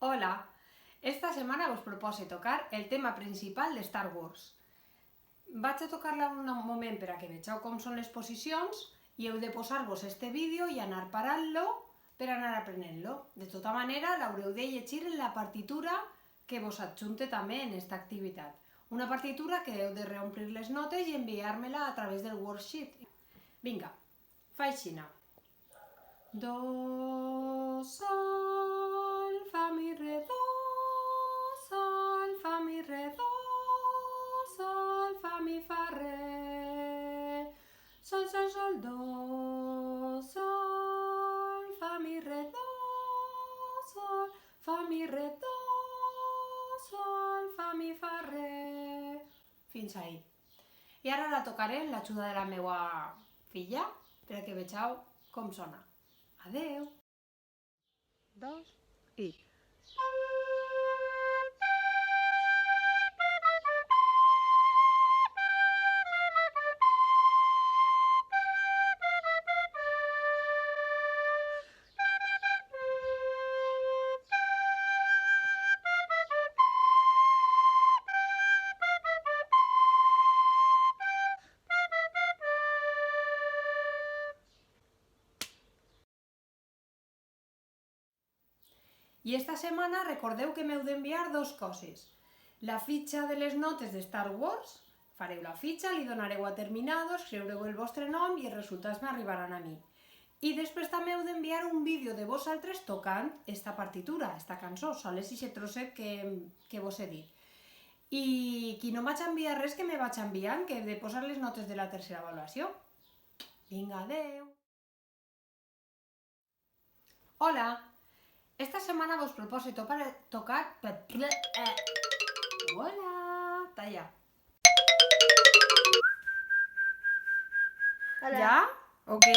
Hola, esta setmana us propose tocar el tema principal de Star Wars. Vaig a tocar-la un moment per a que vegeu com són les posicions i heu de posar-vos este vídeo i anar parant-lo per anar aprenent-lo. De tota manera, l'haureu de llegir en la partitura que vos adjunte també en esta activitat. Una partitura que heu de reomplir les notes i enviar-me-la a través del worksheet. Vinga, fa aixina. Do, sol, fa, mi, re, do, sol, fa, mi, re, do, sol, fa, mi, fa, re, sol, sol, sol, do, sol, fa, mi, re, do, sol, fa, mi, re, do, sol, fa, mi, fa, re, fins ahí. I ara la tocaré amb l'ajuda de la meva filla per a que vegeu com sona. Adeu! 2 i... I esta setmana recordeu que m'heu d'enviar dues coses. La fitxa de les notes de Star Wars, fareu la fitxa, li donareu a terminado, escriureu el vostre nom i els resultats m'arribaran a mi. I després també heu d'enviar un vídeo de vosaltres tocant esta partitura, esta cançó, sols aquest trosset que vos he dit. I qui no m'haig enviat res, que me vaig enviant, que he de posar les notes de la tercera avaluació. Vinga, adeu! Hola! Esta semana vos propuse tocar... Hola! Talla. Hola. ¿Ya? ¿O qué?